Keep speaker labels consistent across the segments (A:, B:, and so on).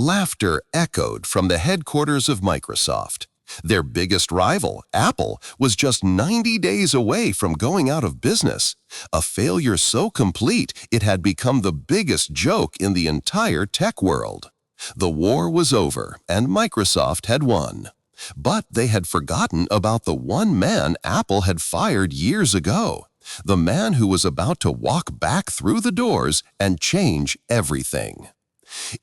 A: Laughter echoed from the headquarters of Microsoft. Their biggest rival, Apple, was just 90 days away from going out of business, a failure so complete it had become the biggest joke in the entire tech world. The war was over and Microsoft had won. But they had forgotten about the one man Apple had fired years ago, the man who was about to walk back through the doors and change everything.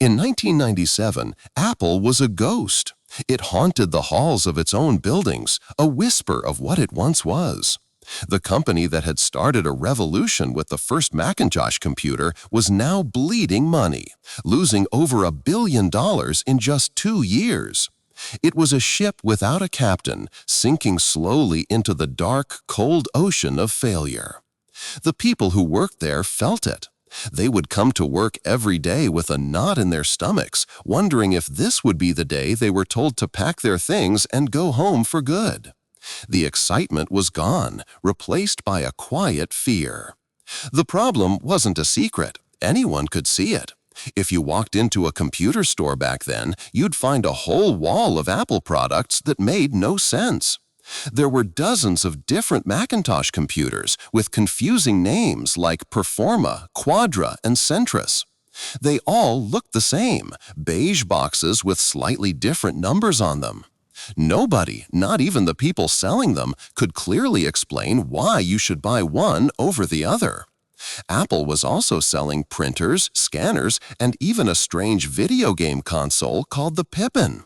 A: In 1997, Apple was a ghost. It haunted the halls of its own buildings, a whisper of what it once was. The company that had started a revolution with the first Macintosh computer was now bleeding money, losing over $1 billion in just 2 years. It was a ship without a captain, sinking slowly into the dark, cold ocean of failure. The people who worked there felt it. They would come to work every day with a knot in their stomachs, wondering if this would be the day they were told to pack their things and go home for good. The excitement was gone, replaced by a quiet fear. The problem wasn't a secret. Anyone could see it. If you walked into a computer store back then, you'd find a whole wall of Apple products that made no sense. There were dozens of different Macintosh computers with confusing names like Performa, Quadra, and Centris. They all looked the same, beige boxes with slightly different numbers on them. Nobody, not even the people selling them, could clearly explain why you should buy one over the other. Apple was also selling printers, scanners, and even a strange video game console called the Pippin.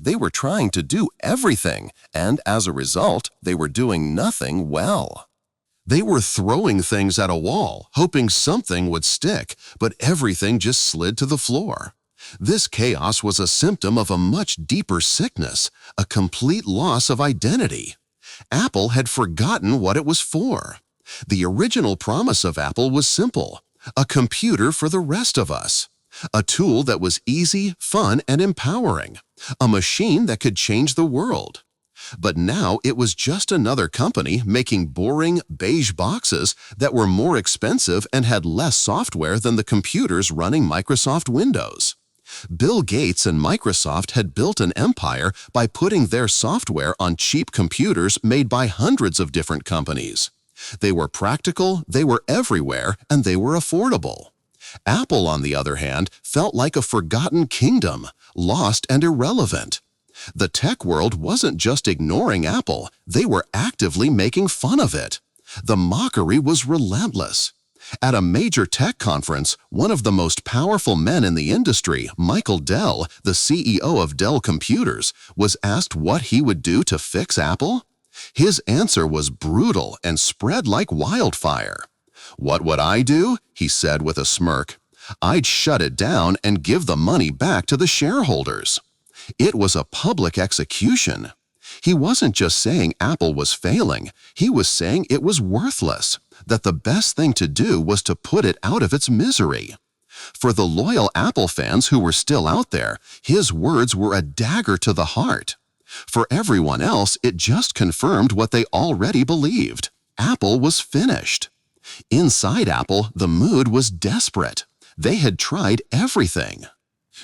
A: They were trying to do everything, and as a result, they were doing nothing well. They were throwing things at a wall, hoping something would stick, but everything just slid to the floor. This chaos was a symptom of a much deeper sickness, a complete loss of identity. Apple had forgotten what it was for. The original promise of Apple was simple: a computer for the rest of us. A tool that was easy, fun, and empowering. A machine that could change the world. But now it was just another company making boring, beige boxes that were more expensive and had less software than the computers running Microsoft Windows. Bill Gates and Microsoft had built an empire by putting their software on cheap computers made by hundreds of different companies. They were practical, they were everywhere, and they were affordable. Apple, on the other hand, felt like a forgotten kingdom, lost and irrelevant. The tech world wasn't just ignoring Apple, they were actively making fun of it. The mockery was relentless. At a major tech conference, one of the most powerful men in the industry, Michael Dell, the CEO of Dell Computers, was asked what he would do to fix Apple. His answer was brutal and spread like wildfire. "What would I do?" he said with a smirk. "I'd shut it down and give the money back to the shareholders." It was a public execution. He wasn't just saying Apple was failing, he was saying it was worthless, that the best thing to do was to put it out of its misery. For the loyal Apple fans who were still out there, his words were a dagger to the heart. For everyone else, it just confirmed what they already believed. Apple was finished. Inside Apple, the mood was desperate. They had tried everything.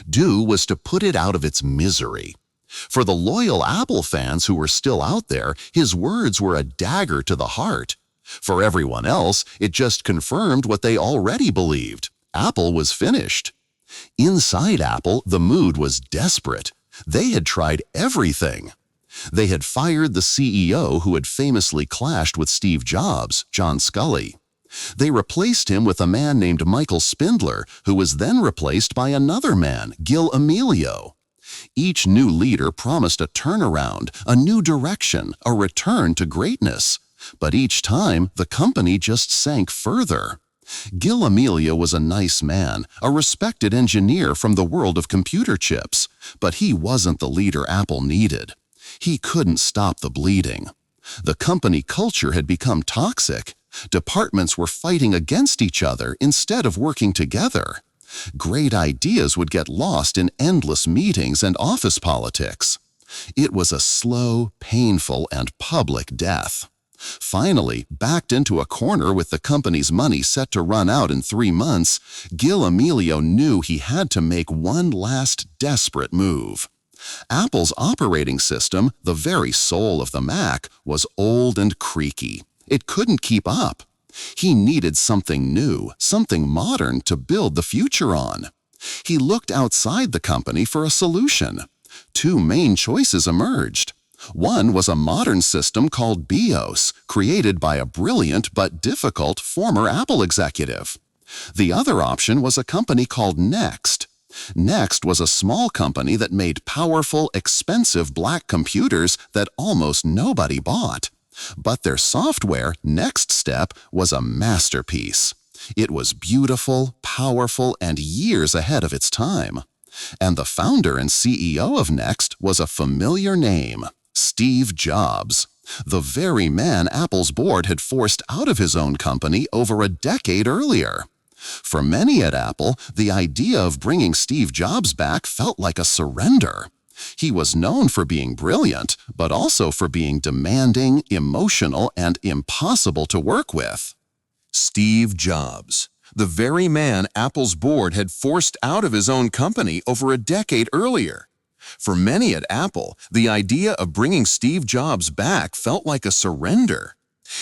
A: Do was to put it out of its misery. For the loyal Apple fans who were still out there, his words were a dagger to the heart. For everyone else, it just confirmed what they already believed. Apple was finished. Inside Apple, the mood was desperate. They had tried everything. They had fired the CEO who had famously clashed with Steve Jobs, John Sculley. They replaced him with a man named Michael Spindler, who was then replaced by another man, Gil Amelio. Each new leader promised a turnaround, a new direction, a return to greatness. But each time, the company just sank further. Gil Amelio was a nice man, a respected engineer from the world of computer chips, but he wasn't the leader Apple needed. He couldn't stop the bleeding. The company culture had become toxic. Departments were fighting against each other instead of working together. Great ideas would get lost in endless meetings and office politics. It was a slow, painful, and public death. Finally, backed into a corner with the company's money set to run out in 3 months, Gil Amelio knew he had to make one last desperate move. Apple's operating system, the very soul of the Mac, was old and creaky. It couldn't keep up. He needed something new, something modern to build the future on. He looked outside the company for a solution. 2 main choices emerged. One was a modern system called BIOS, created by a brilliant but difficult former Apple executive. The other option was a company called Next. Next was a small company that made powerful, expensive black computers that almost nobody bought. But their software, Next Step, was a masterpiece. It was beautiful, powerful, and years ahead of its time. And the founder and CEO of Next was a familiar name, Steve Jobs, the very man Apple's board had forced out of his own company over a decade earlier. For many at Apple, the idea of bringing Steve Jobs back felt like a surrender. He was known for being brilliant, but also for being demanding, emotional, and impossible to work with. Steve Jobs, the very man Apple's board had forced out of his own company over a decade earlier. For many at Apple, the idea of bringing Steve Jobs back felt like a surrender.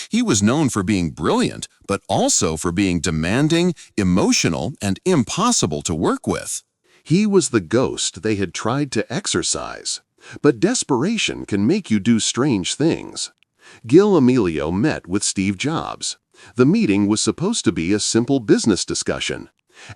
A: He was known for being brilliant, but also for being demanding, emotional, and impossible to work with. He was the ghost they had tried to exorcise. But desperation can make you do strange things. Gil Amelio met with Steve Jobs. The meeting was supposed to be a simple business discussion.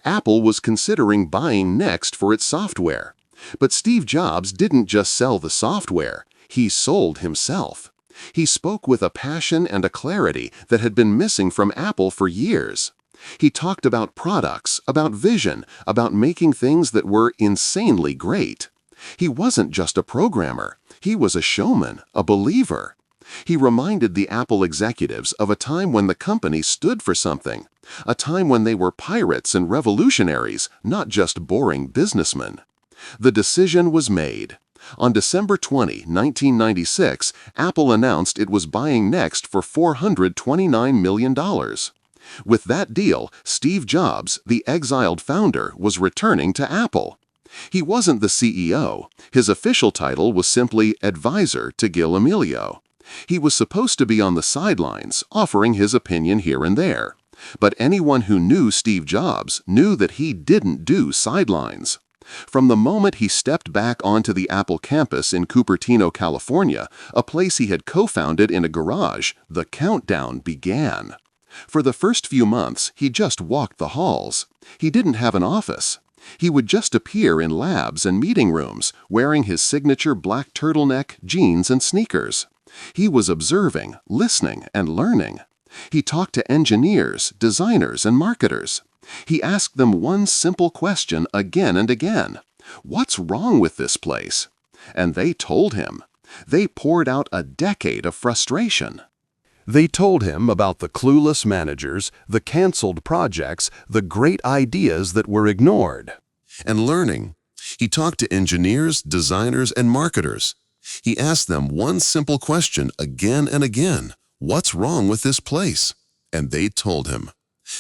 A: Apple was considering buying Next for its software. But Steve Jobs didn't just sell the software, he sold himself. He spoke with a passion and a clarity that had been missing from Apple for years. He talked about products, about vision, about making things that were insanely great. He wasn't just a programmer, he was a showman, a believer. He reminded the Apple executives of a time when the company stood for something, a time when they were pirates and revolutionaries, not just boring businessmen. The decision was made. On December 20, 1996, Apple announced it was buying Next for $429 million. With that deal, Steve Jobs, the exiled founder, was returning to Apple. He wasn't the CEO. His official title was simply advisor to Gil Amelio. He was supposed to be on the sidelines, offering his opinion here and there. But anyone who knew Steve Jobs knew that he didn't do sidelines. From the moment he stepped back onto the Apple campus in Cupertino, California, a place he had co-founded in a garage, the countdown began. For the first few months, he just walked the halls. He didn't have an office. He would just appear in labs and meeting rooms, wearing his signature black turtleneck, jeans, and sneakers. He was observing, listening, and learning. He talked to engineers, designers, and marketers. He asked them one simple question again and again. What's wrong with this place? And they told him. They poured out a decade of frustration. They told him about the clueless managers, the canceled projects, the great ideas that were ignored. And learning. He talked to engineers, designers, and marketers. He asked them one simple question again and again. What's wrong with this place? And they told him.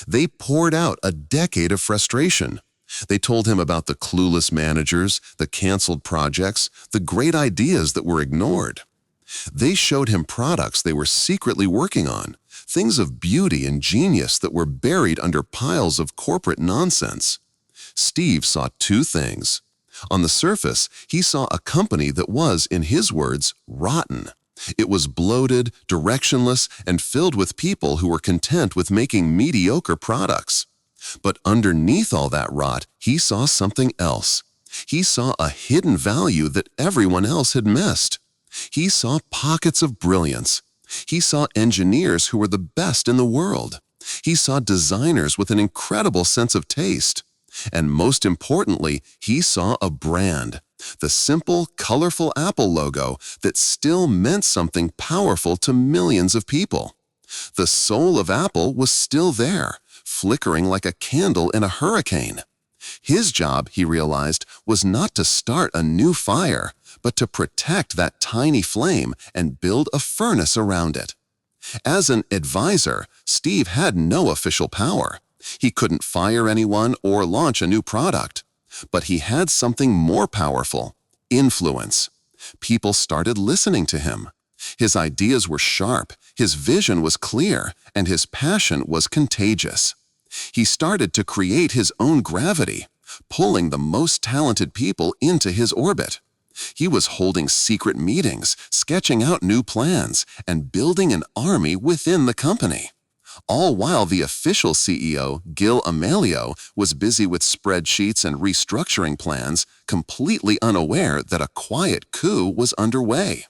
A: They poured out a decade of frustration. They told him about the clueless managers, the canceled projects, the great ideas that were ignored. They showed him products they were secretly working on, things of beauty and genius that were buried under piles of corporate nonsense. Steve saw 2 things. On the surface, he saw a company that was, in his words, rotten. It was bloated, directionless, and filled with people who were content with making mediocre products. But underneath all that rot, he saw something else. He saw a hidden value that everyone else had missed. He saw pockets of brilliance. He saw engineers who were the best in the world. He saw designers with an incredible sense of taste. And most importantly, he saw a brand. The simple, colorful Apple logo that still meant something powerful to millions of people. The soul of Apple was still there, flickering like a candle in a hurricane. His job, he realized, was not to start a new fire, but to protect that tiny flame and build a furnace around it. As an advisor, Steve had no official power. He couldn't fire anyone or launch a new product. But he had something more powerful: influence. People started listening to him. His ideas were sharp, his vision was clear, and his passion was contagious. He started to create his own gravity, pulling the most talented people into his orbit. He was holding secret meetings, sketching out new plans, and building an army within the company. All while the official CEO, Gil Amelio, was busy with spreadsheets and restructuring plans, completely unaware that a quiet coup was underway.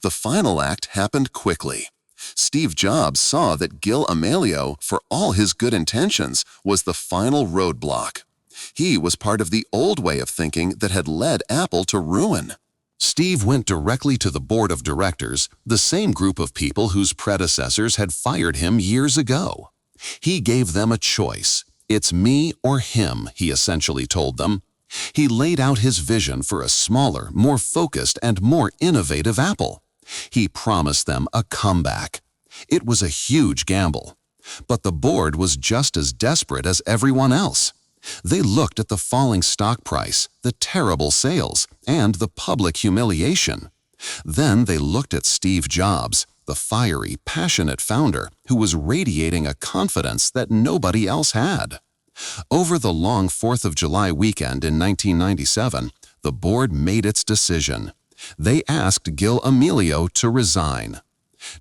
A: The final act happened quickly. Steve Jobs saw that Gil Amelio, for all his good intentions, was the final roadblock. He was part of the old way of thinking that had led Apple to ruin. Steve went directly to the board of directors, the same group of people whose predecessors had fired him years ago. He gave them a choice. It's me or him, he essentially told them. He laid out his vision for a smaller, more focused, and more innovative Apple. He promised them a comeback. It was a huge gamble. But the board was just as desperate as everyone else. They looked at the falling stock price, the terrible sales, and the public humiliation. Then they looked at Steve Jobs, the fiery, passionate founder who was radiating a confidence that nobody else had. Over the long 4th of July weekend in 1997, the board made its decision. They asked Gil Amelio to resign.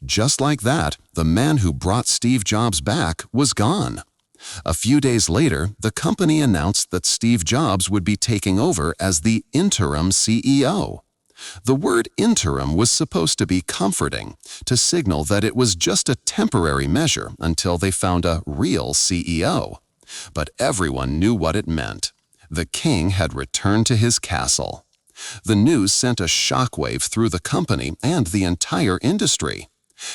A: Just like that, the man who brought Steve Jobs back was gone. A few days later, the company announced that Steve Jobs would be taking over as the interim CEO. The word interim was supposed to be comforting, to signal that it was just a temporary measure until they found a real CEO. But everyone knew what it meant. The king had returned to his castle. The news sent a shockwave through the company and the entire industry.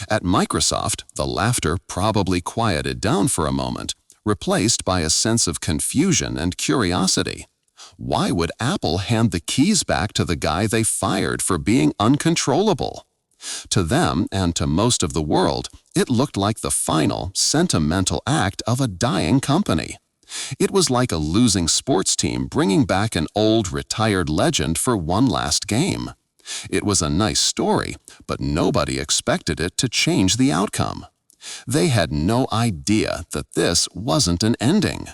A: At Microsoft, the laughter probably quieted down for a moment, replaced by a sense of confusion and curiosity. Why would Apple hand the keys back to the guy they fired for being uncontrollable? To them, and to most of the world, it looked like the final, sentimental act of a dying company. It was like a losing sports team bringing back an old, retired legend for one last game. It was a nice story, but nobody expected it to change the outcome. They had no idea that this wasn't an ending.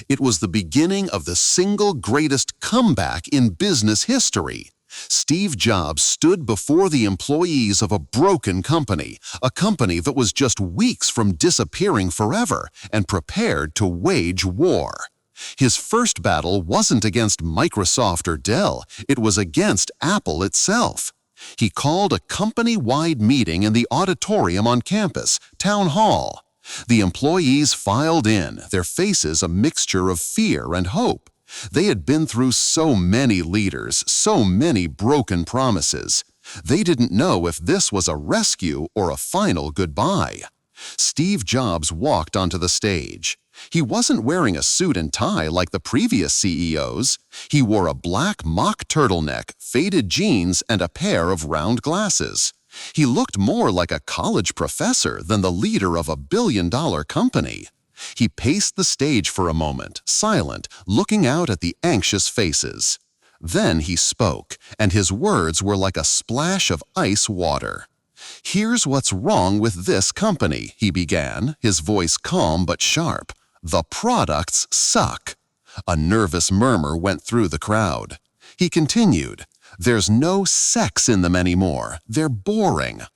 A: It was the beginning of the single greatest comeback in business history. Steve Jobs stood before the employees of a broken company, a company that was just weeks from disappearing forever, and prepared to wage war. His first battle wasn't against Microsoft or Dell, it was against Apple itself. He called a company-wide meeting in the auditorium on campus, Town Hall. The employees filed in, their faces a mixture of fear and hope. They had been through so many leaders, so many broken promises. They didn't know if this was a rescue or a final goodbye. Steve Jobs walked onto the stage. He wasn't wearing a suit and tie like the previous CEOs. He wore a black mock turtleneck, faded jeans, and a pair of round glasses. He looked more like a college professor than the leader of a billion-dollar company. He paced the stage for a moment, silent, looking out at the anxious faces. Then he spoke, and his words were like a splash of ice water. "Here's what's wrong with this company," he began, his voice calm but sharp. "The products suck." A nervous murmur went through the crowd. He continued, "There's no sex in them anymore. They're boring."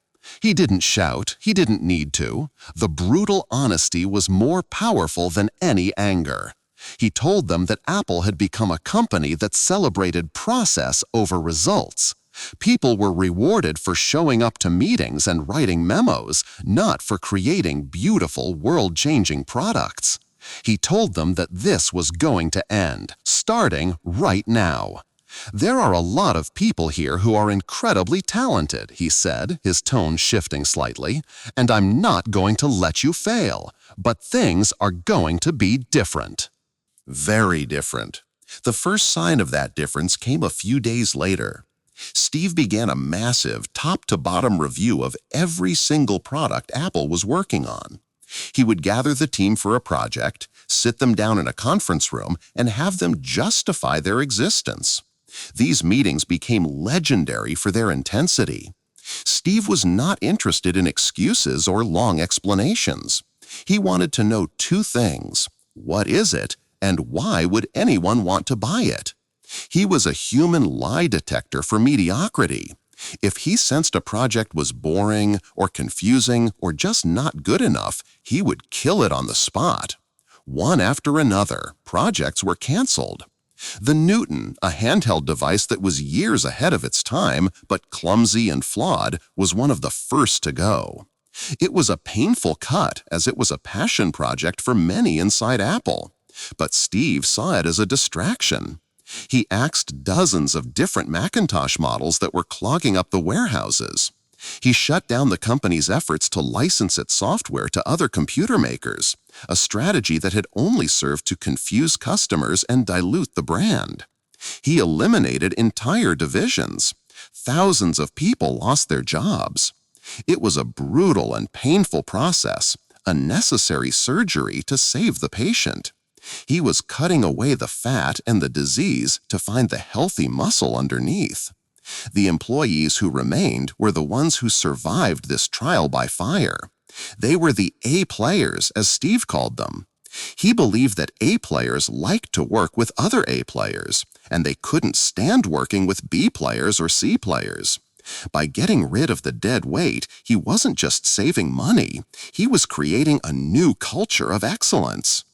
A: He didn't shout. He didn't need to. The brutal honesty was more powerful than any anger. He told them that Apple had become a company that celebrated process over results. People were rewarded for showing up to meetings and writing memos, not for creating beautiful, world-changing products. He told them that this was going to end, starting right now. "There are a lot of people here who are incredibly talented," he said, his tone shifting slightly, "and I'm not going to let you fail. But things are going to be different." Very different. The first sign of that difference came a few days later. Steve began a massive top-to-bottom review of every single product Apple was working on. He would gather the team for a project, sit them down in a conference room, and have them justify their existence. These meetings became legendary for their intensity. Steve was not interested in excuses or long explanations. He wanted to know two things: what is it, and why would anyone want to buy it? He was a human lie detector for mediocrity. If he sensed a project was boring or confusing or just not good enough, he would kill it on the spot. One after another, projects were canceled. The Newton, a handheld device that was years ahead of its time but clumsy and flawed, was one of the first to go. It was a painful cut, as it was a passion project for many inside Apple. But Steve saw it as a distraction. He axed dozens of different Macintosh models that were clogging up the warehouses. He shut down the company's efforts to license its software to other computer makers, a strategy that had only served to confuse customers and dilute the brand. He eliminated entire divisions. Thousands of people lost their jobs. It was a brutal and painful process, a necessary surgery to save the patient. He was cutting away the fat and the disease to find the healthy muscle underneath. The employees who remained were the ones who survived this trial by fire. They were the A players, as Steve called them. He believed that A players liked to work with other A players, and they couldn't stand working with B players or C players. By getting rid of the dead weight, he wasn't just saving money, he was creating a new culture of excellence.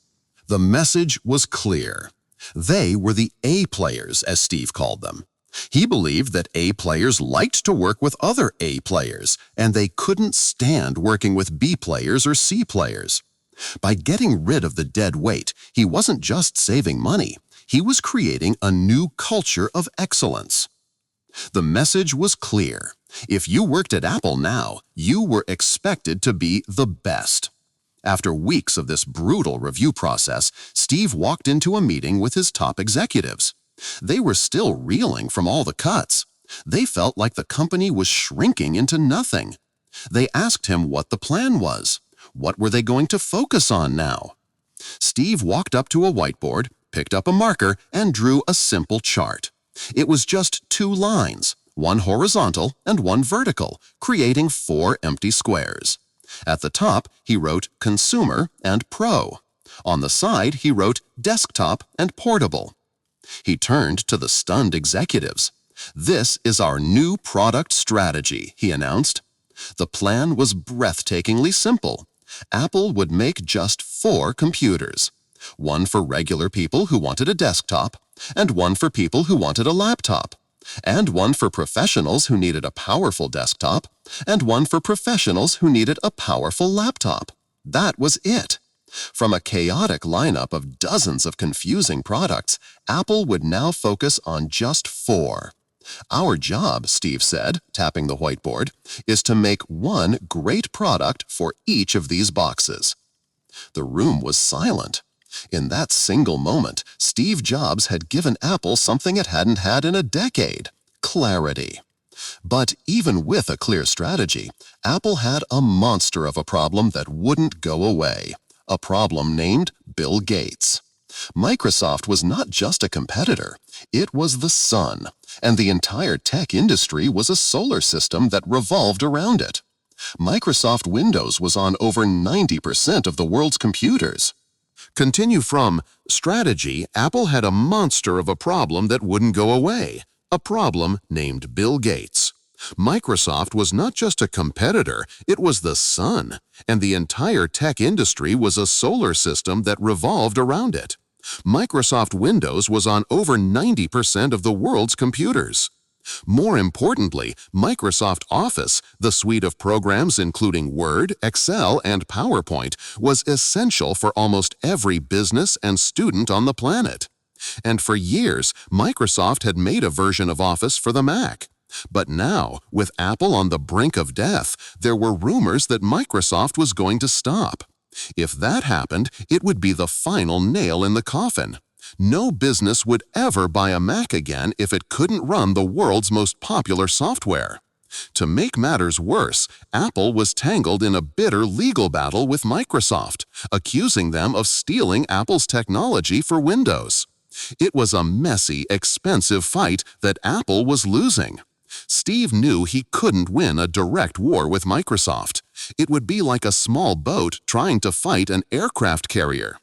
A: The message was clear. They were the A players, as Steve called them. He believed that A players liked to work with other A players, and they couldn't stand working with B players or C players. By getting rid of the dead weight, he wasn't just saving money, he was creating a new culture of excellence. The message was clear. If you worked at Apple now, you were expected to be the best. After weeks of this brutal review process, Steve walked into a meeting with his top executives. They were still reeling from all the cuts. They felt like the company was shrinking into nothing. They asked him what the plan was. What were they going to focus on now? Steve walked up to a whiteboard, picked up a marker, and drew a simple chart. It was just 2 lines, one horizontal and one vertical, creating 4 empty squares. At the top, he wrote Consumer and Pro. On the side, he wrote Desktop and Portable. He turned to the stunned executives. "This is our new product strategy," he announced. The plan was breathtakingly simple. Apple would make just 4 computers. One for regular people who wanted a desktop, and one for people who wanted a laptop, and one for professionals who needed a powerful desktop, and one for professionals who needed a powerful laptop. That was it. From a chaotic lineup of dozens of confusing products, Apple would now focus on just 4. "Our job," Steve said, tapping the whiteboard, "is to make one great product for each of these boxes." The room was silent. In that single moment, Steve Jobs had given Apple something it hadn't had in a decade: clarity. But even with a clear strategy, Apple had a monster of a problem that wouldn't go away. A problem named Bill Gates. Microsoft was not just a competitor, it was the sun, and the entire tech industry was a solar system that revolved around it. Microsoft Windows was on over 90% of the world's computers. Continue from strategy. Apple had a monster of a problem that wouldn't go away, a problem named Bill Gates. Microsoft was not just a competitor, it was the sun, and the entire tech industry was a solar system that revolved around it. Microsoft Windows was on over 90% of the world's computers. More importantly, Microsoft Office, the suite of programs including Word, Excel, and PowerPoint, was essential for almost every business and student on the planet. And for years, Microsoft had made a version of Office for the Mac. But now, with Apple on the brink of death, there were rumors that Microsoft was going to stop. If that happened, it would be the final nail in the coffin. No business would ever buy a Mac again if it couldn't run the world's most popular software. To make matters worse, Apple was tangled in a bitter legal battle with Microsoft, accusing them of stealing Apple's technology for Windows. It was a messy, expensive fight that Apple was losing. Steve knew he couldn't win a direct war with Microsoft. It would be like a small boat trying to fight an aircraft carrier.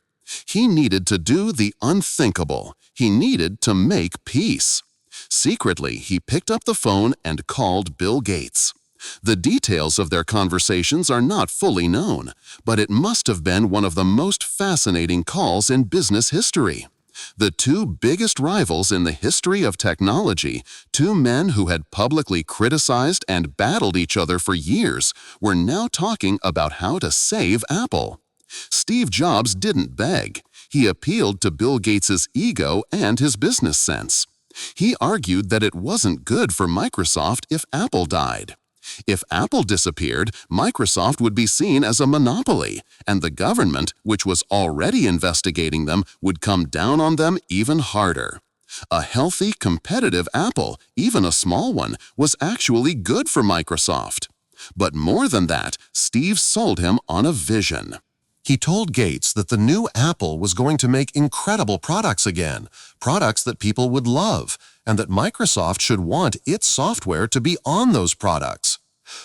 A: He needed to do the unthinkable. He needed to make peace. Secretly, he picked up the phone and called Bill Gates. The details of their conversations are not fully known, but it must have been one of the most fascinating calls in business history. The two biggest rivals in the history of technology, two men who had publicly criticized and battled each other for years, were now talking about how to save Apple. Steve Jobs didn't beg. He appealed to Bill Gates' ego and his business sense. He argued that it wasn't good for Microsoft if Apple died. If Apple disappeared, Microsoft would be seen as a monopoly, and the government, which was already investigating them, would come down on them even harder. A healthy, competitive Apple, even a small one, was actually good for Microsoft. But more than that, Steve sold him on a vision. He told Gates that the new Apple was going to make incredible products again, products that people would love, and that Microsoft should want its software to be on those products.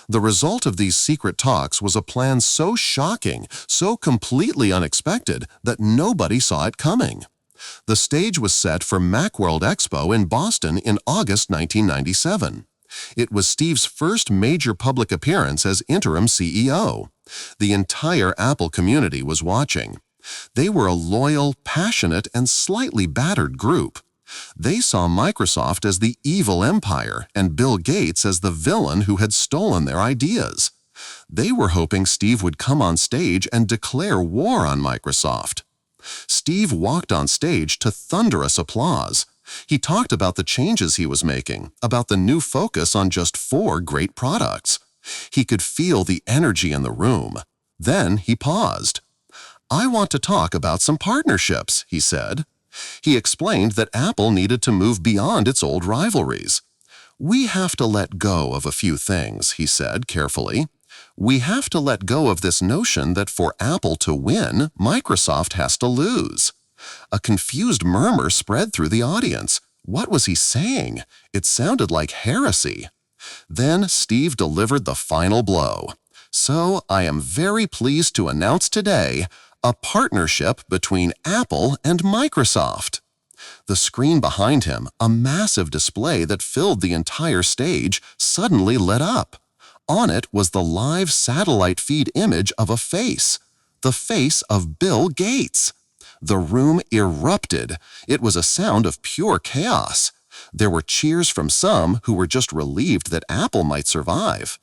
A: The result of these secret talks was a plan so shocking, so completely unexpected, that nobody saw it coming. The stage was set for Macworld Expo in Boston in August 1997. It was Steve's first major public appearance as interim CEO. The entire Apple community was watching. They were a loyal, passionate, and slightly battered group. They saw Microsoft as the evil empire and Bill Gates as the villain who had stolen their ideas. They were hoping Steve would come on stage and declare war on Microsoft. Steve walked on stage to thunderous applause. He talked about the changes he was making, about the new focus on just 4 great products. He could feel the energy in the room. Then he paused. "I want to talk about some partnerships," he said. He explained that Apple needed to move beyond its old rivalries. "We have to let go of a few things," he said carefully. "We have to let go of this notion that for Apple to win, Microsoft has to lose." A confused murmur spread through the audience. What was he saying? It sounded like heresy. Then Steve delivered the final blow. "So I am very pleased to announce today a partnership between Apple and Microsoft." The screen behind him, a massive display that filled the entire stage, suddenly lit up. On it was the live satellite feed image of a face, the face of Bill Gates. The room erupted. It was a sound of pure chaos. There were cheers from some who were just relieved that Apple might survive.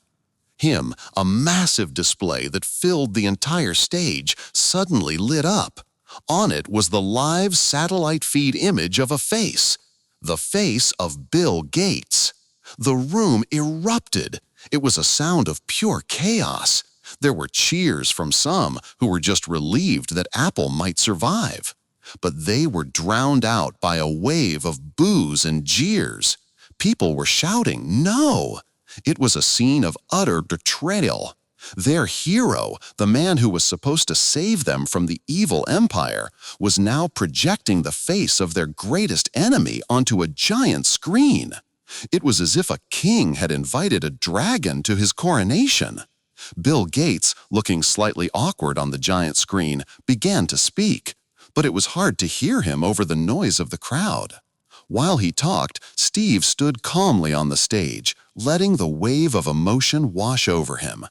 A: Him, a massive display that filled the entire stage, suddenly lit up. On it was the live satellite feed image of a face, the face of Bill Gates. The room erupted. It was a sound of pure chaos. There were cheers from some who were just relieved that Apple might survive. But they were drowned out by a wave of boos and jeers. People were shouting, "No!" It was a scene of utter betrayal. Their hero, the man who was supposed to save them from the evil empire, was now projecting the face of their greatest enemy onto a giant screen. It was as if a king had invited a dragon to his coronation. Bill Gates, looking slightly awkward on the giant screen, began to speak, but it was hard to hear him over the noise of the crowd. While he talked, Steve stood calmly on the stage, letting the wave of emotion wash over him.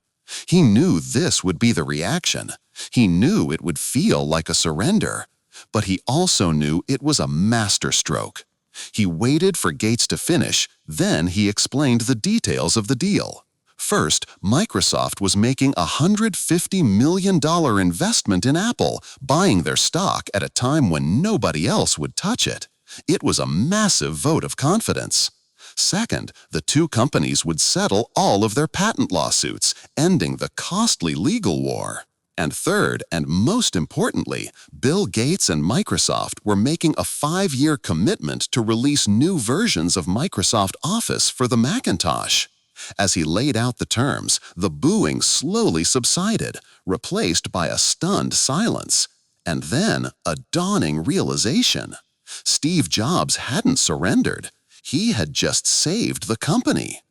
A: He knew this would be the reaction. He knew it would feel like a surrender, but he also knew it was a masterstroke. He waited for Gates to finish, then he explained the details of the deal. First, Microsoft was making a $150 million investment in Apple, buying their stock at a time when nobody else would touch it. It was a massive vote of confidence. Second, the two companies would settle all of their patent lawsuits, ending the costly legal war. And third, and most importantly, Bill Gates and Microsoft were making a 5-year commitment to release new versions of Microsoft Office for the Macintosh. As he laid out the terms, the booing slowly subsided, replaced by a stunned silence. And then a dawning realization. Steve Jobs hadn't surrendered. He had just saved the company.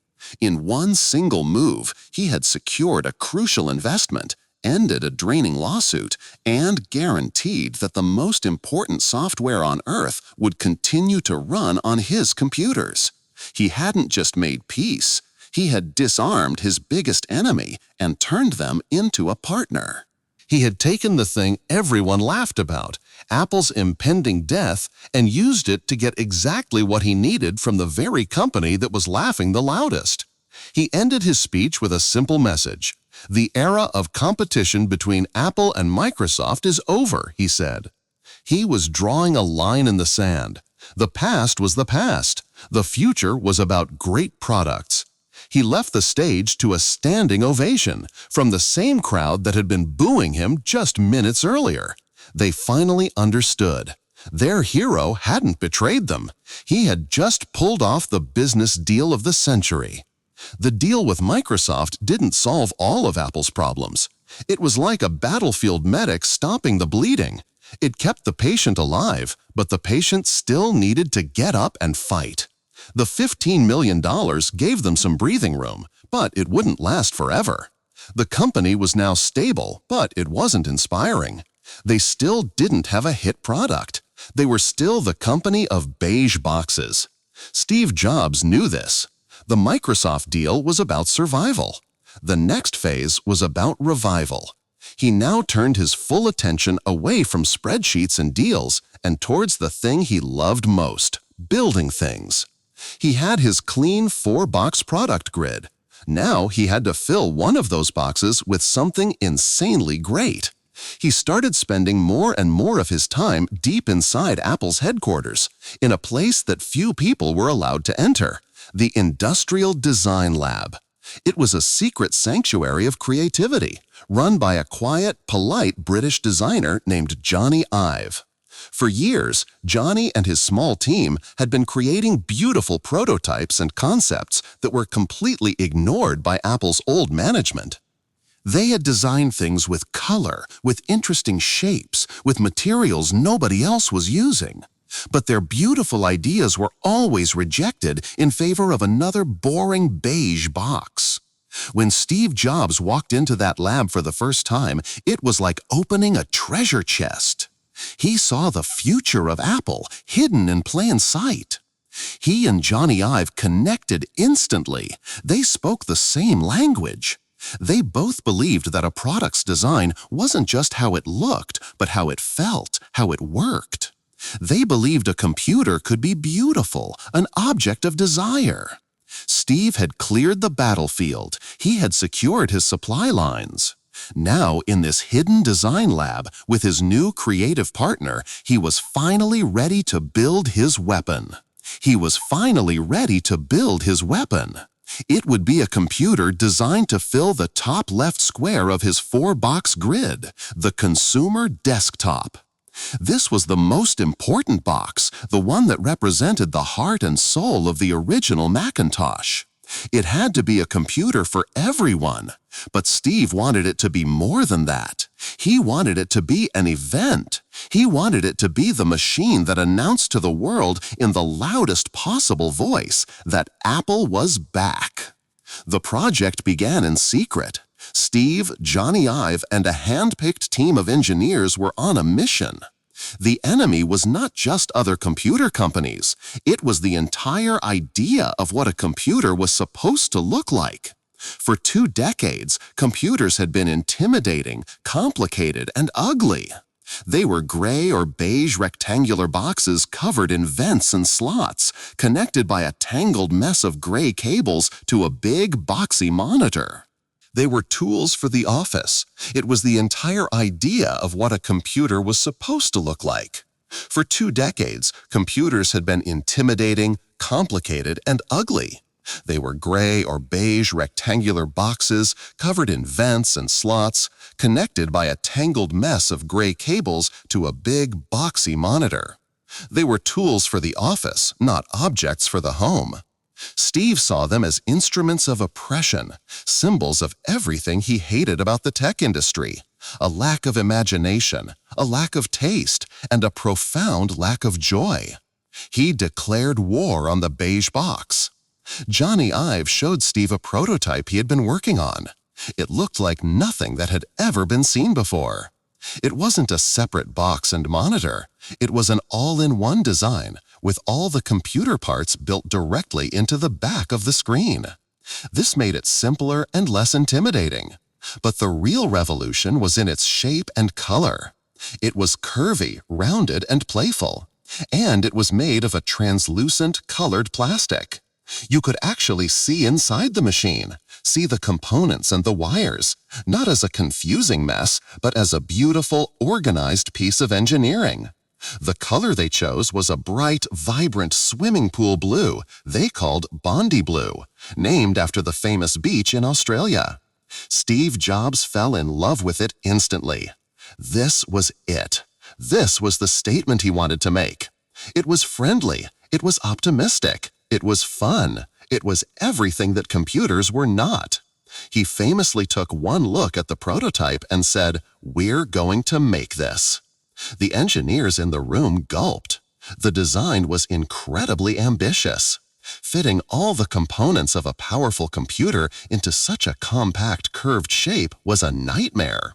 A: In one single move, he had secured a crucial investment, ended a draining lawsuit, and guaranteed that the most important software on Earth would continue to run on his computers. He hadn't just made peace. He had disarmed his biggest enemy and turned them into a partner. He had taken the thing everyone laughed about, Apple's impending death, and used it to get exactly what he needed from the very company that was laughing the loudest. He ended his speech with a simple message. "The era of competition between Apple and Microsoft is over," he said. He was drawing a line in the sand. The past was the past. The future was about great products. He left the stage to a standing ovation from the same crowd that had been booing him just minutes earlier. They finally understood. Their hero hadn't betrayed them. He had just pulled off the business deal of the century. The deal with Microsoft didn't solve all of Apple's problems. It was like a battlefield medic stopping the bleeding. It kept the patient alive, but the patient still needed to get up and fight. The $15 million gave them some breathing room, but it wouldn't last forever. The company was now stable, but it wasn't inspiring. They still didn't have a hit product. They were still the company of beige boxes. Steve Jobs knew this. The Microsoft deal was about survival. The next phase was about revival. He now turned his full attention away from spreadsheets and deals and towards the thing he loved most, building things. He had his clean 4-box product grid. Now he had to fill one of those boxes with something insanely great. He started spending more and more of his time deep inside Apple's headquarters, in a place that few people were allowed to enter, the Industrial Design Lab. It was a secret sanctuary of creativity, run by a quiet, polite British designer named Johnny Ive. For years, Johnny and his small team had been creating beautiful prototypes and concepts that were completely ignored by Apple's old management. They had designed things with color, with interesting shapes, with materials nobody else was using. But their beautiful ideas were always rejected in favor of another boring beige box. When Steve Jobs walked into that lab for the first time, it was like opening a treasure chest. He saw the future of Apple hidden in plain sight. He and Johnny Ive connected instantly. They spoke the same language. They both believed that a product's design wasn't just how it looked, but how it felt, how it worked. They believed a computer could be beautiful, an object of desire. Steve had cleared the battlefield. He had secured his supply lines. Now, in this hidden design lab, with his new creative partner, he was finally ready to build his weapon. He was finally ready to build his weapon. It would be a computer designed to fill the top left square of his 4-box grid, the consumer desktop. This was the most important box, the one that represented the heart and soul of the original Macintosh. It had to be a computer for everyone, but Steve wanted it to be more than that. He wanted it to be an event. He wanted it to be the machine that announced to the world in the loudest possible voice that Apple was back. The project began in secret. Steve, Johnny Ive, and a hand-picked team of engineers were on a mission. The enemy was not just other computer companies. It was the entire idea of what a computer was supposed to look like. For 2 decades, computers had been intimidating, complicated, and ugly. They were gray or beige rectangular boxes covered in vents and slots, connected by a tangled mess of gray cables to a big, boxy monitor. They were tools for the office. It was the entire idea of what a computer was supposed to look like. For 2 decades, computers had been intimidating, complicated, and ugly. They were gray or beige rectangular boxes covered in vents and slots, connected by a tangled mess of gray cables to a big, boxy monitor. They were tools for the office, not objects for the home. Steve saw them as instruments of oppression, symbols of everything he hated about the tech industry: a lack of imagination, a lack of taste, and a profound lack of joy. He declared war on the beige box. Johnny Ive showed Steve a prototype he had been working on. It looked like nothing that had ever been seen before. It wasn't a separate box and monitor. It was an all-in-one design, with all the computer parts built directly into the back of the screen. This made it simpler and less intimidating. But the real revolution was in its shape and color. It was curvy, rounded, and playful. And it was made of a translucent, colored plastic. You could actually see inside the machine, see the components and the wires, not as a confusing mess, but as a beautiful, organized piece of engineering. The color they chose was a bright, vibrant swimming pool blue they called Bondi Blue, named after the famous beach in Australia. Steve Jobs fell in love with it instantly. This was it. This was the statement he wanted to make. It was friendly. It was optimistic. It was fun. It was everything that computers were not. He famously took one look at the prototype and said, "We're going to make this." The engineers in the room gulped. The design was incredibly ambitious. Fitting all the components of a powerful computer into such a compact curved shape was a nightmare.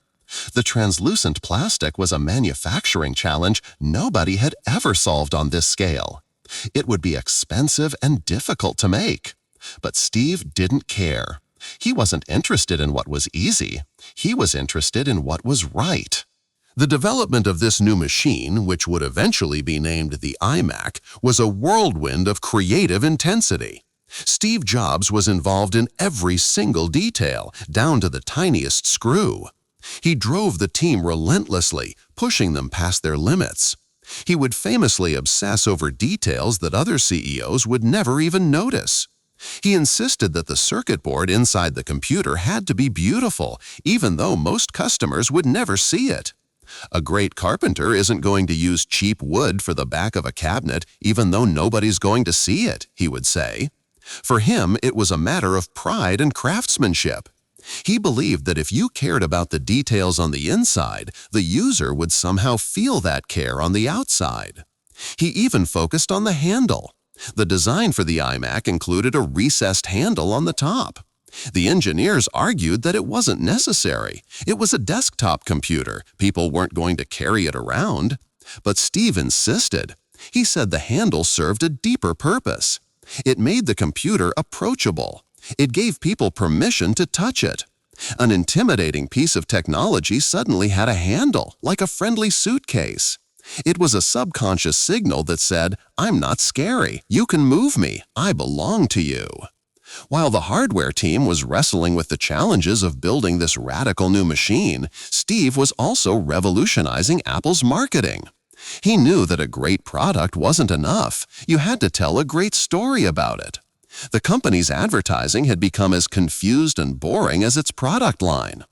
A: The translucent plastic was a manufacturing challenge nobody had ever solved on this scale. It would be expensive and difficult to make. But Steve didn't care. He wasn't interested in what was easy. He was interested in what was right. The development of this new machine, which would eventually be named the iMac, was a whirlwind of creative intensity. Steve Jobs was involved in every single detail, down to the tiniest screw. He drove the team relentlessly, pushing them past their limits. He would famously obsess over details that other CEOs would never even notice. He insisted that the circuit board inside the computer had to be beautiful, even though most customers would never see it. A great carpenter isn't going to use cheap wood for the back of a cabinet, even though nobody's going to see it, he would say. For him, it was a matter of pride and craftsmanship. He believed that if you cared about the details on the inside, the user would somehow feel that care on the outside. He even focused on the handle. The design for the iMac included a recessed handle on the top. The engineers argued that it wasn't necessary. It was a desktop computer. People weren't going to carry it around. But Steve insisted. He said the handle served a deeper purpose. It made the computer approachable. It gave people permission to touch it. An intimidating piece of technology suddenly had a handle, like a friendly suitcase. It was a subconscious signal that said, "I'm not scary. You can move me. I belong to you." While the hardware team was wrestling with the challenges of building this radical new machine, Steve was also revolutionizing Apple's marketing. He knew that a great product wasn't enough. You had to tell a great story about it. The company's advertising had become as confused and boring as its product line.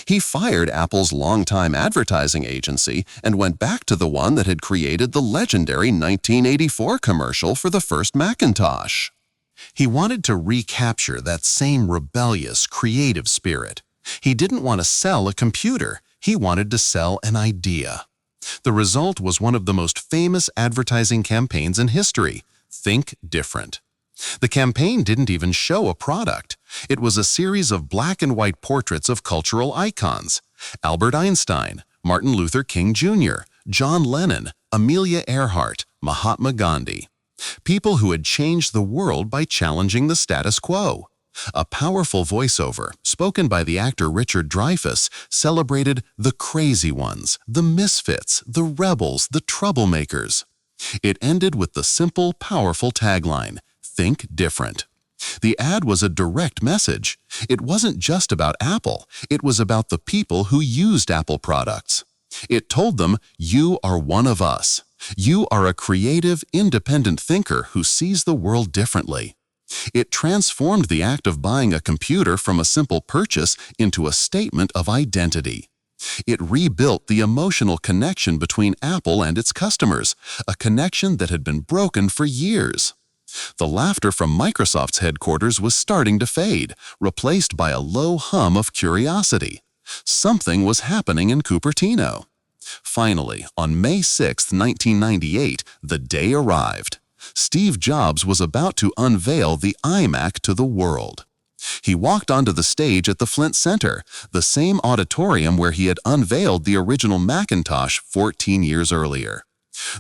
A: He fired Apple's longtime advertising agency and went back to the one that had created the legendary 1984 commercial for the first Macintosh. He wanted to recapture that same rebellious, creative spirit. He didn't want to sell a computer. He wanted to sell an idea. The result was one of the most famous advertising campaigns in history, Think Different. The campaign didn't even show a product. It was a series of black and white portraits of cultural icons: Albert Einstein, Martin Luther King Jr., John Lennon, Amelia Earhart, Mahatma Gandhi. People who had changed the world by challenging the status quo. A powerful voiceover, spoken by the actor Richard Dreyfuss, celebrated the crazy ones, the misfits, the rebels, the troublemakers. It ended with the simple, powerful tagline, "Think Different." The ad was a direct message. It wasn't just about Apple. It was about the people who used Apple products. It told them, "You are one of us. You are a creative, independent thinker who sees the world differently."
B: It transformed the act of buying a computer from a simple purchase into a statement of identity. It rebuilt the emotional connection between Apple and its customers, a connection that had been broken for years. The laughter from Microsoft's headquarters was starting to fade, replaced by a low hum of curiosity. Something was happening in Cupertino. Finally, on May 6, 1998, the day arrived. Steve Jobs was about to unveil the iMac to the world. He walked onto the stage at the Flint Center, the same auditorium where he had unveiled the original Macintosh 14 years earlier.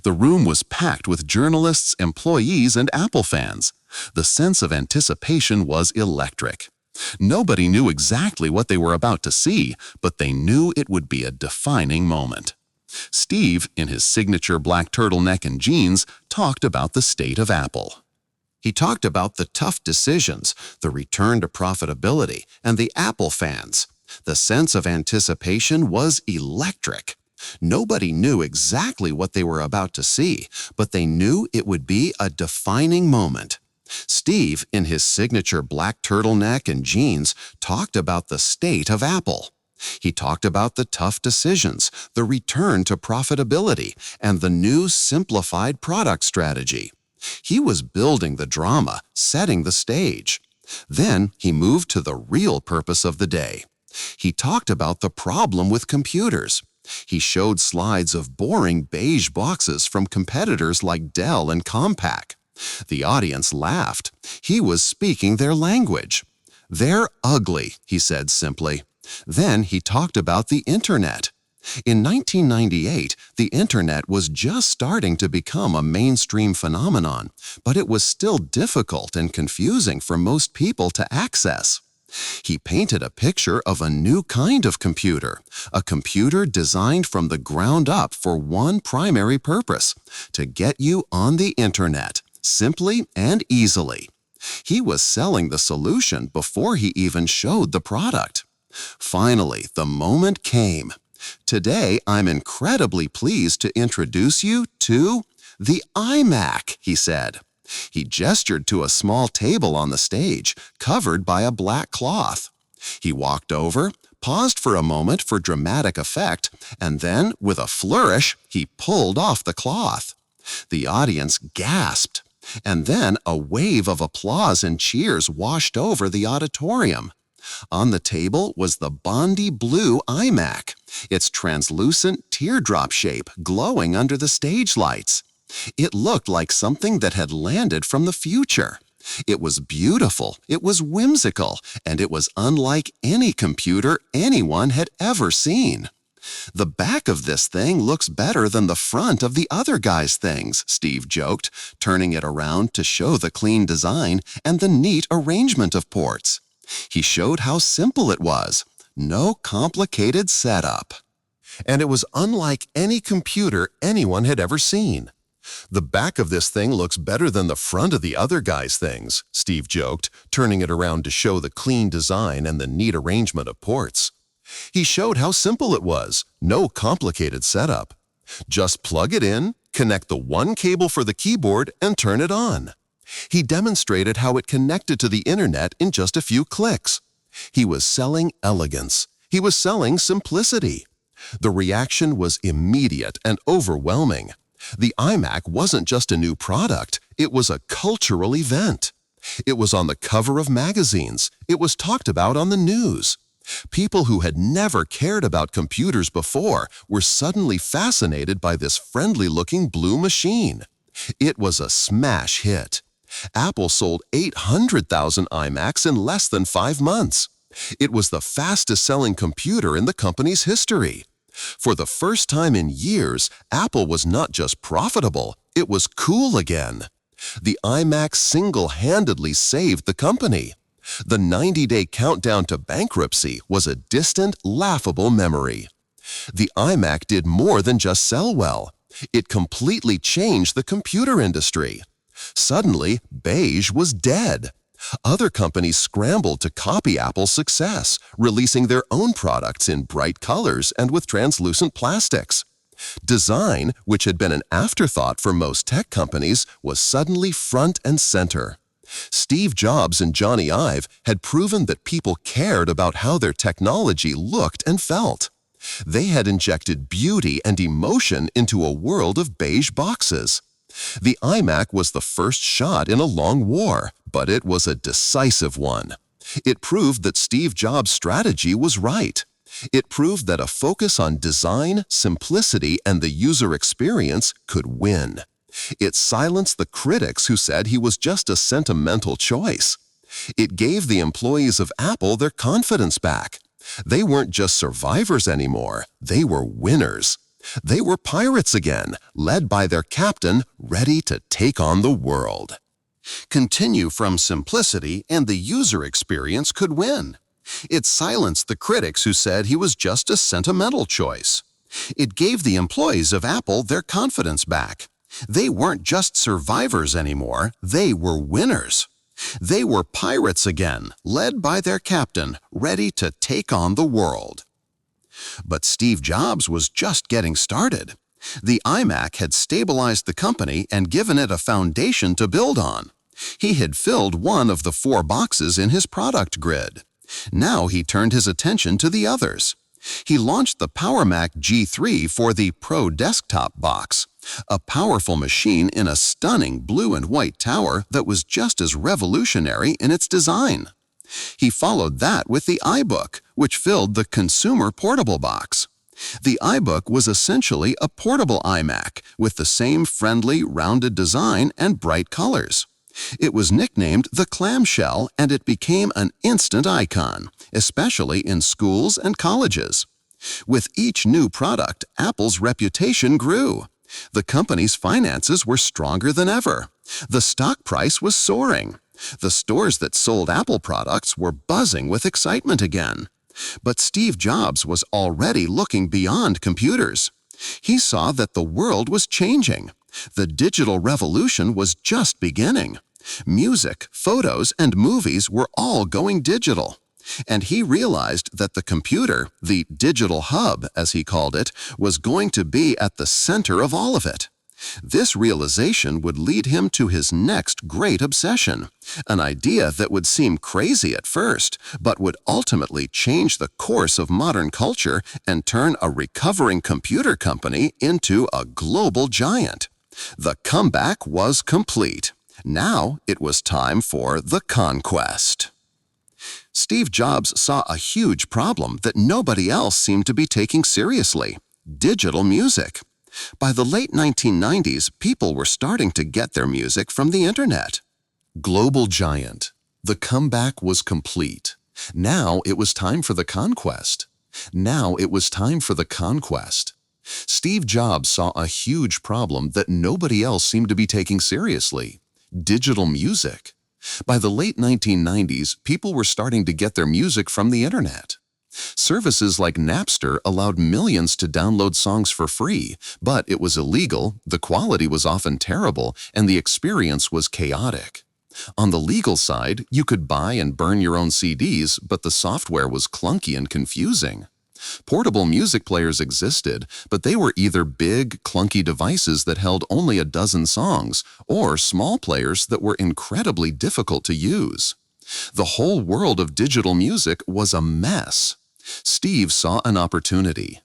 B: The room was packed with journalists, employees, and Apple fans. The sense of anticipation was electric. Nobody knew exactly what they were about to see, but they knew it would be a defining moment. Steve, in his signature black turtleneck and jeans, talked about the state of Apple.
A: He talked about the tough decisions, the return to profitability, and the Apple fans. The sense of anticipation was electric. Nobody knew exactly what they were about to see, but they knew it would be a defining moment. Steve, in his signature black turtleneck and jeans, talked about the state of Apple. He talked about the tough decisions, the return to profitability, and the new simplified product strategy. He was building the drama, setting the stage. Then he moved to the real purpose of the day. He talked about the problem with computers. He showed slides of boring beige boxes from competitors like Dell and Compaq. The audience laughed. He was speaking their language. "They're ugly," he said simply. Then he talked about the Internet. In 1998, the Internet was just starting to become a mainstream phenomenon, but it was still difficult and confusing for most people to access. He painted a picture of a new kind of computer, a computer designed from the ground up for one primary purpose: to get you on the Internet, simply and easily. He was selling the solution before he even showed the product. Finally, the moment came. "Today, I'm incredibly pleased to introduce you to the iMac," he said. He gestured to a small table on the stage, covered by a black cloth. He walked over, paused for a moment for dramatic effect, and then, with a flourish, he pulled off the cloth. The audience gasped, and then a wave of applause and cheers washed over the auditorium. On the table was the bondy blue iMac, its translucent teardrop shape glowing under the stage lights. It looked like something that had landed from the future. It was beautiful, it was whimsical, and it was unlike any computer anyone had ever seen. "The back of this thing looks better than the front of the other guy's things," Steve joked, turning it around to show the clean design and the neat arrangement of ports. He showed how simple it was. No complicated setup. And it was unlike any computer anyone had ever seen. "The back of this thing looks better than the front of the other guy's things," Steve joked, turning it around to show the clean design and the neat arrangement of ports. He showed how simple it was. No complicated setup. Just plug it in, connect the one cable for the keyboard, and turn it on. He demonstrated how it connected to the Internet in just a few clicks. He was selling elegance. He was selling simplicity. The reaction was immediate and overwhelming. The iMac wasn't just a new product, it was a cultural event. It was on the cover of magazines. It was talked about on the news. People who had never cared about computers before were suddenly fascinated by this friendly-looking blue machine. It was a smash hit. Apple sold 800,000 iMacs in less than 5 months. It was the fastest-selling computer in the company's history. For the first time in years, Apple was not just profitable, it was cool again. The iMac single-handedly saved the company. The 90-day countdown to bankruptcy was a distant, laughable memory. The iMac did more than just sell well. It completely changed the computer industry. Suddenly, beige was dead. Other companies scrambled to copy Apple's success, releasing their own products in bright colors and with translucent plastics. Design, which had been an afterthought for most tech companies, was suddenly front and center. Steve Jobs and Johnny Ive had proven that people cared about how their technology looked and felt. They had injected beauty and emotion into a world of beige boxes. The iMac was the first shot in a long war, but it was a decisive one. It proved that Steve Jobs' strategy was right. It proved that a focus on design, simplicity, and the user experience could win. It silenced the critics who said he was just a sentimental choice. It gave the employees of Apple their confidence back. They weren't just survivors anymore, they were winners. They were pirates again, led by their captain, ready to take on the world. Continue from simplicity and the user experience could win. It silenced the critics who said he was just a sentimental choice. It gave the employees of Apple their confidence back. They weren't just survivors anymore, they were winners. They were pirates again, led by their captain, ready to take on the world. But Steve Jobs was just getting started. The iMac had stabilized the company and given it a foundation to build on. He had filled one of the 4 boxes in his product grid. Now he turned his attention to the others. He launched the PowerMac G3 for the Pro Desktop box, a powerful machine in a stunning blue and white tower that was just as revolutionary in its design. He followed that with the iBook, which filled the consumer portable box. The iBook was essentially a portable iMac with the same friendly, rounded design and bright colors. It was nicknamed the clamshell, and it became an instant icon, especially in schools and colleges. With each new product, Apple's reputation grew. The company's finances were stronger than ever. The stock price was soaring. The stores that sold Apple products were buzzing with excitement again. But Steve Jobs was already looking beyond computers. He saw that the world was changing. The digital revolution was just beginning. Music, photos, and movies were all going digital. And he realized that the computer, the digital hub, as he called it, was going to be at the center of all of it. This realization would lead him to his next great obsession, an idea that would seem crazy at first, but would ultimately change the course of modern culture and turn a recovering computer company into a global giant. The comeback was complete. Now it was time for the conquest. Steve Jobs saw a huge problem that nobody else seemed to be taking seriously: digital music. By the late 1990s, people were starting to get their music from the internet. Global giant. The comeback was complete. Now it was time for the conquest. Now it was time for the conquest. Steve Jobs saw a huge problem that nobody else seemed to be taking seriously: digital music. By the late 1990s, people were starting to get their music from the internet. Services like Napster allowed millions to download songs for free, but it was illegal, the quality was often terrible, and the experience was chaotic. On the legal side, you could buy and burn your own CDs, but the software was clunky and confusing. Portable music players existed, but they were either big, clunky devices that held only a dozen songs, or small players that were incredibly difficult to use. The whole world of digital music was a mess. Steve saw an opportunity.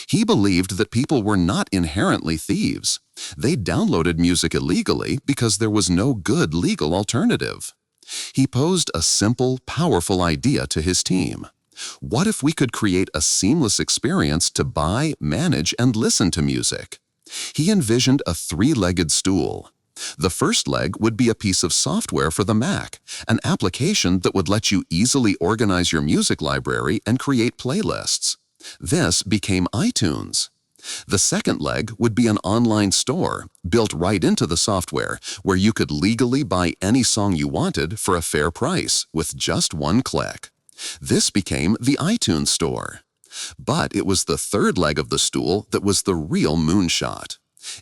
A: He believed that people were not inherently thieves. They downloaded music illegally because there was no good legal alternative. He posed a simple, powerful idea to his team. What if we could create a seamless experience to buy, manage, and listen to music? He envisioned a 3-legged stool. The first leg would be a piece of software for the Mac, an application that would let you easily organize your music library and create playlists. This became iTunes. The second leg would be an online store, built right into the software, where you could legally buy any song you wanted for a fair price with just one click. This became the iTunes Store. But it was the third leg of the stool that was the real moonshot.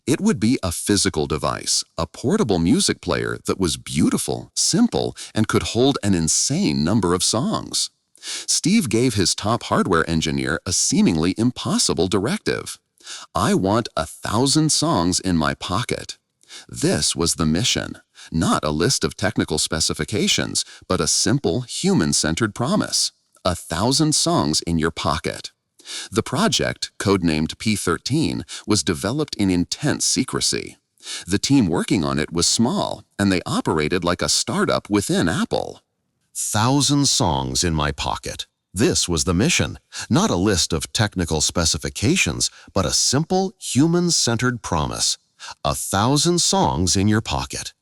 A: It would be a physical device, a portable music player that was beautiful, simple, and could hold an insane number of songs. Steve gave his top hardware engineer a seemingly impossible directive. I want 1,000 songs in my pocket. This was the mission.
B: Not a list of technical specifications, but a simple, human-centered promise. 1,000 songs in your pocket. The project, codenamed P13, was developed in intense secrecy. The team working on it was small, and they operated like a startup within Apple.
A: 1,000 songs in my pocket. This was the mission. Not a list of technical specifications, but a simple, human-centered promise. 1,000 songs in your pocket.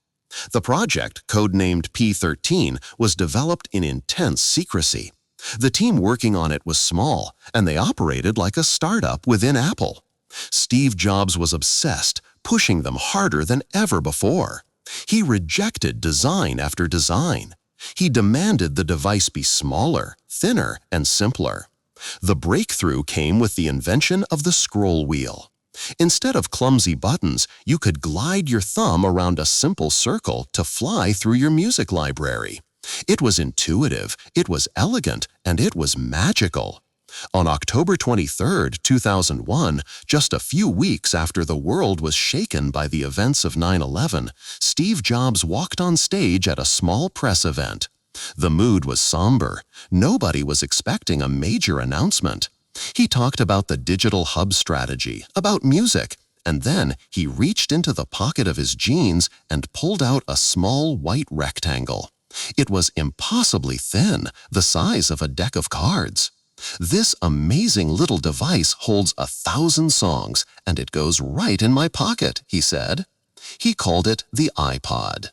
A: The project, codenamed P13, was developed in intense secrecy. The team working on it was small, and they operated like a startup within Apple. Steve Jobs was obsessed, pushing them harder than ever before. He rejected design after design. He demanded the device be smaller, thinner, and simpler. The breakthrough came with the invention of the scroll wheel. Instead of clumsy buttons, you could glide your thumb around a simple circle to fly through your music library. It was intuitive, it was elegant, and it was magical. On October 23, 2001, just a few weeks after the world was shaken by the events of 9/11, Steve Jobs walked on stage at a small press event. The mood was somber. Nobody was expecting a major announcement. He talked about the digital hub strategy, about music, and then he reached into the pocket of his jeans and pulled out a small white rectangle. It was impossibly thin, the size of a deck of cards. This amazing little device holds 1,000 songs, and it goes right in my pocket, he said. He called it the iPod.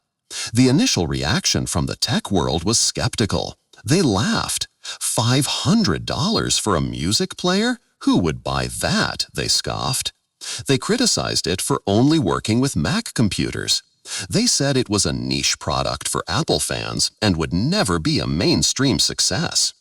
A: The initial reaction from the tech world was skeptical. They laughed. $500 for a music player? Who would buy that? They scoffed. They criticized it for only working with Mac computers. They said it was a niche product for Apple fans and would never be a mainstream success.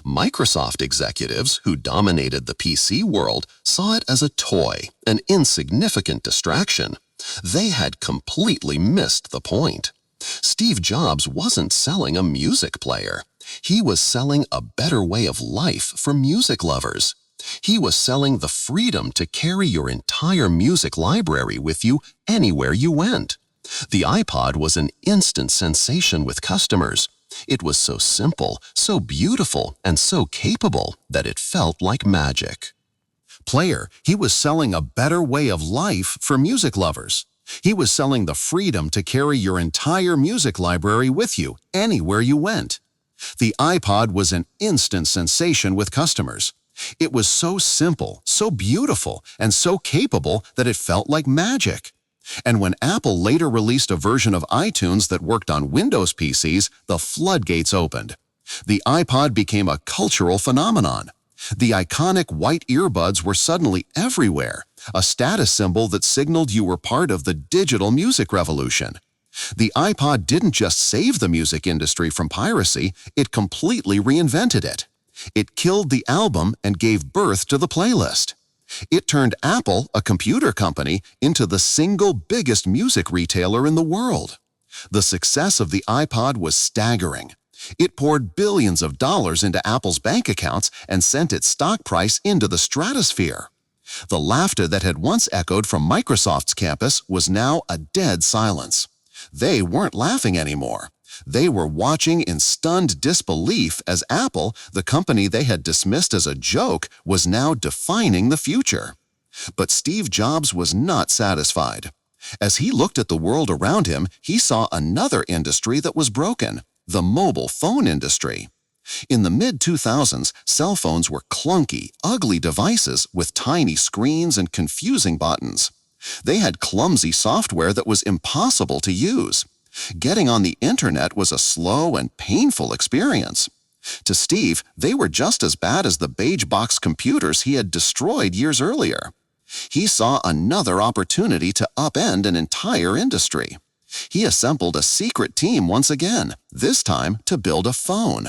A: Microsoft executives, who dominated the PC world, saw it as a toy, an insignificant distraction. They had completely missed the point. Steve Jobs wasn't selling a music player. He was selling a better way of life for music lovers. He was selling the freedom to carry your entire music library with you anywhere you went. The iPod was an instant sensation with customers. It was so simple, so beautiful, and so capable that it felt like magic. Player, he was selling a better way of life for music lovers. He was selling the freedom to carry your entire music library with you anywhere you went. The iPod was an instant sensation with customers. It was so simple, so beautiful, and so capable that it felt like magic. And when Apple later released a version of iTunes that worked on Windows PCs, the floodgates opened. The iPod became a cultural phenomenon. The iconic white earbuds were suddenly everywhere, a status symbol that signaled you were part of the digital music revolution. The iPod didn't just save the music industry from piracy, it completely reinvented it. It killed the album and gave birth to the playlist. It turned Apple, a computer company, into the single biggest music retailer in the world. The success of the iPod was staggering. It poured billions of dollars into Apple's bank accounts and sent its stock price into the stratosphere. The laughter that had once echoed from Microsoft's campus was now a dead silence. They weren't laughing anymore. They were watching in stunned disbelief as Apple, the company they had dismissed as a joke, was now defining the future. But Steve Jobs was not satisfied. As he looked at the world around him, he saw another industry that was broken, the mobile phone industry. In the mid-2000s, cell phones were clunky, ugly devices with tiny screens and confusing buttons. They had clumsy software that was impossible to use. Getting on the internet was a slow and painful experience. To Steve, they were just as bad as the beige box computers he had destroyed years earlier. He saw another opportunity to upend an entire industry. He assembled a secret team once again, this time to build a phone.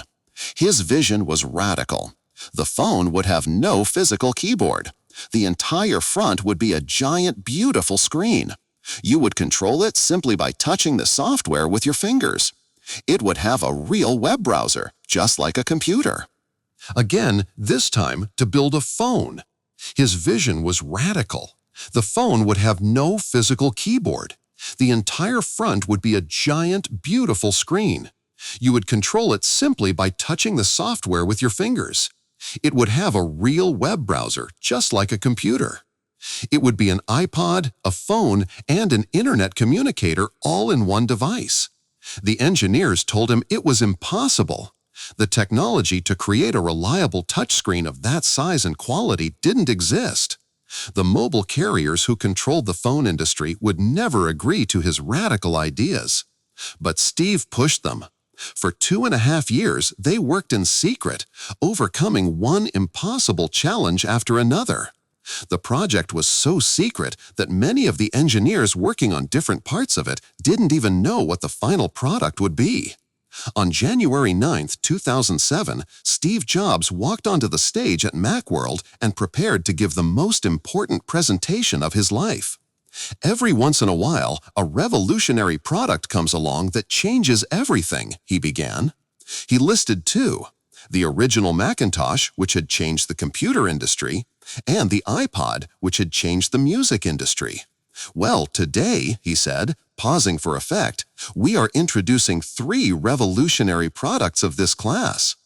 A: His vision was radical. The phone would have no physical keyboard. The entire front would be a giant, beautiful screen. You would control it simply by touching the software with your fingers. It would have a real web browser, just like a computer. Again, this time to build a phone. His vision was radical. The phone would have no physical keyboard.
B: The entire front would be a giant, beautiful screen. You would control it simply by touching the software with your fingers. It would have a real web browser, just like a computer. It would be an iPod, a phone, and an internet communicator all in one device. The engineers told him it was impossible. The technology to create a reliable touchscreen of that size and quality didn't exist. The mobile carriers who controlled the phone industry would never agree to his radical ideas. But Steve pushed them. For 2.5 years, they worked in secret, overcoming one impossible challenge after another. The project was so secret that many of the engineers working on different parts of it didn't even know what the final product would be. On January 9, 2007, Steve Jobs walked onto the stage at Macworld and prepared to give the most important presentation of his life. Every once in a while, a revolutionary product comes along that changes everything, he began. He listed two: the original Macintosh, which had changed the computer industry, and the iPod, which had changed the music industry. Well, today, he said, pausing for effect, we are introducing 3 revolutionary products of this class.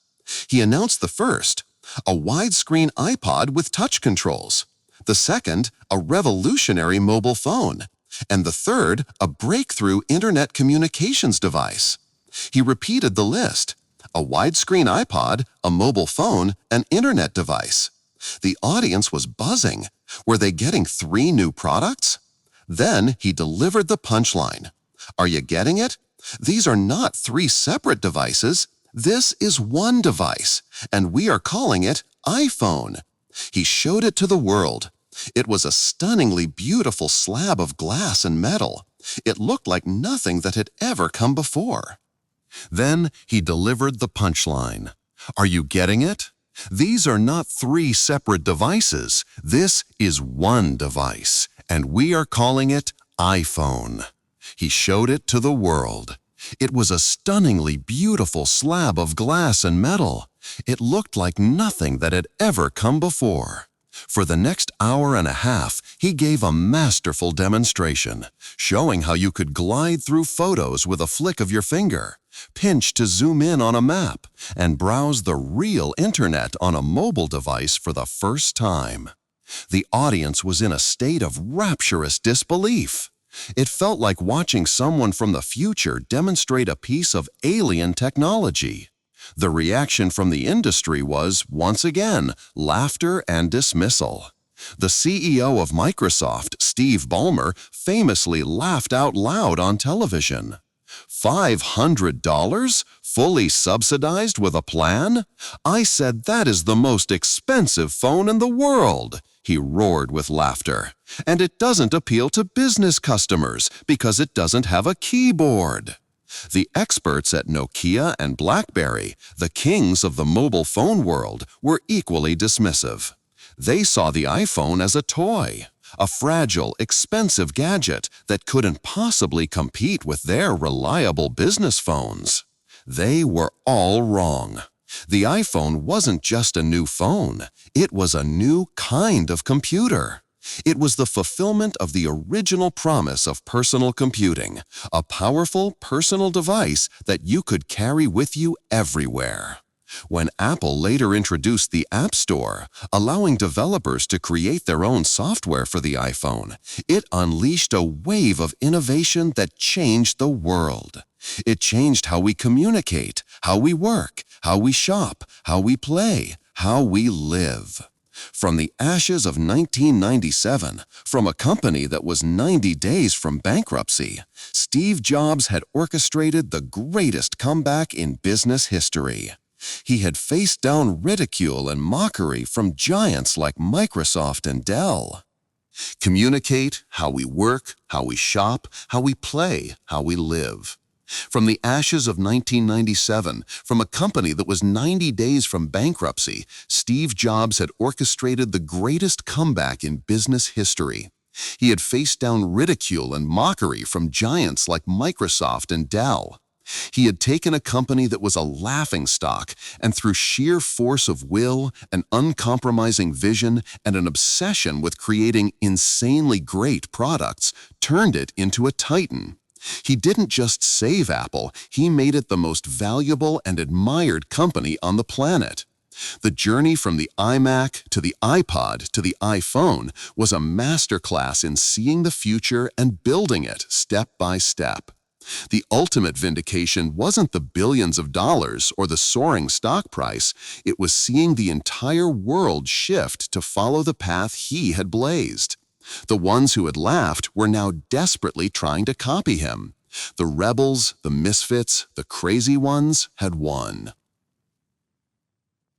B: He announced the first, a widescreen iPod with touch controls. The second, a revolutionary mobile phone. And the third, a breakthrough internet communications device. He repeated the list: a widescreen iPod, a mobile phone, an internet device. The audience was buzzing. Were they getting 3 new products? Then he delivered the punchline. Are you getting it? These are not 3 separate devices. This is one device, and we are calling it iPhone. He showed it to the world. It was a stunningly beautiful slab of glass and metal. It looked like nothing that had ever come before.
A: Then he delivered the punchline. Are you getting it? These are not 3 separate devices. This is one device, and we are calling it iPhone. He showed it to the world. It was a stunningly beautiful slab of glass and metal. It looked like nothing that had ever come before. For the next hour and a half, he gave a masterful demonstration, showing how you could glide through photos with a flick of your finger, pinch to zoom in on a map, and browse the real internet on a mobile device for the first time. The audience was in a state of rapturous disbelief. It felt like watching someone from the future demonstrate a piece of alien technology. The reaction from the industry was, once again, laughter and dismissal. The CEO of Microsoft, Steve Ballmer, famously laughed out loud on television. $500? Fully subsidized with a plan? I said that is the most expensive phone in the world, he roared with laughter. And it doesn't appeal to business customers because it doesn't have a keyboard. The experts at Nokia and BlackBerry, the kings of the mobile phone world, were equally dismissive. They saw the iPhone as a toy, a fragile, expensive gadget that couldn't possibly compete with their reliable business phones. They were all wrong. The iPhone wasn't just a new phone, it was a new kind of computer. It was the fulfillment of the original promise of personal computing, a powerful personal device that you could carry with you everywhere. When Apple later introduced the App Store, allowing developers to create their own software for the iPhone, it unleashed a wave of innovation that changed the world. It changed how we communicate, how we work, how we shop, how we play, how we live. From the ashes of 1997, from a company that was 90 days from bankruptcy, Steve Jobs had orchestrated the greatest comeback in business history. He had faced down ridicule and mockery from giants like Microsoft and Dell. Communicate, how we work, how we shop, how we play, how we live. From the ashes of 1997, from a company that was 90 days from bankruptcy, Steve Jobs had orchestrated the greatest comeback in business history. He had faced down ridicule and mockery from giants like Microsoft and Dell. He had taken a company that was a laughingstock and through sheer force of will, an uncompromising vision, and an obsession with creating insanely great products, turned it into a titan. He didn't just save Apple, he made it the most valuable and admired company on the planet. The journey from the iMac to the iPod to the iPhone was a masterclass in seeing the future and building it step by step. The ultimate vindication wasn't the billions of dollars or the soaring stock price, it was seeing the entire world shift to follow the path he had blazed. The ones who had laughed were now desperately trying to copy him. The rebels, the misfits, the crazy ones had won.